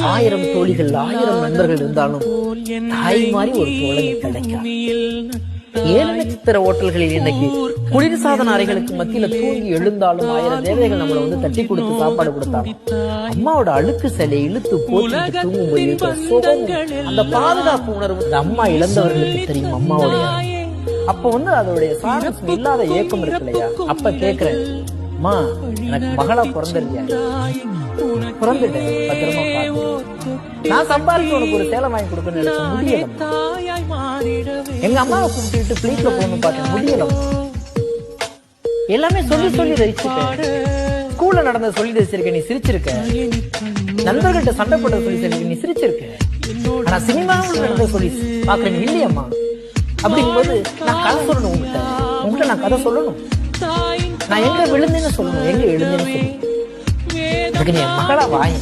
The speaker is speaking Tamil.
1000 தோழிகள் 1000 நண்பர்கள் இருந்தாலும் தாய் மாதிரி ஒரு தோழமை கிடைக்கும். 7 நட்சத்திர ஓட்டல்களில் இன்னைக்கு குளிர்சாதன அறைகளுக்கு மத்தியில தூங்கி எழுந்தாலும் 1000 தேவைகள் நம்மள வந்து தட்டி கொடுத்து சாப்பாடு கொடுத்தாங்க. அம்மாவோட அழுக்கு சிலை இழுத்து போட்டு தூங்கும்போது இருக்கிற சுகம், அந்த பாதுகாப்பு உணர்வு இந்த அம்மா இழந்தவர்களுக்கு தெரியும். அம்மாவுடைய அப்ப வந்து அதோடைய சாரஸ் இல்லாத ஏக்கம் இருக்கு இல்லையா? அப்ப கேக்குறேன், அம்மா எனக்கு மகளா பிறந்திருக்கியா? பிறந்துட்டேன், பத்திரமா பாத்து. நான் சம்பாதிச்சு உனக்கு ஒரு சேலை வாங்கி கொடுக்கணும்னு நினைச்ச முடியல. எங்க அம்மாவை கூப்பிட்டு பிளேட்ல போகணும்னு பார்த்தேன், முடியல. எல்லாமே சொல்லி சொல்லி ரசிச்சுட்டேன். ஸ்கூல்ல நடந்த சொல்லி ரசிச்சிருக்க, நீ சிரிச்சிருக்க. நண்பர்கள்ட்ட சண்டை போட்ட சொல்லி சிரிக்க, நீ சிரிச்சிருக்க. ஆனா சினிமாவில் நடந்த சொல்லி பாக்குறேன் இல்லையம்மா. அப்படிங்கும்போது நான் கதை சொல்லணும், உங்ககிட்ட நான் கதை சொல்லணும். நான் எங்க விழுந்தேன்னு சொல்லணும், எங்க எழுந்தேன்னு சொல்லணும். அதுக்கு நீ மகளா வாங்க.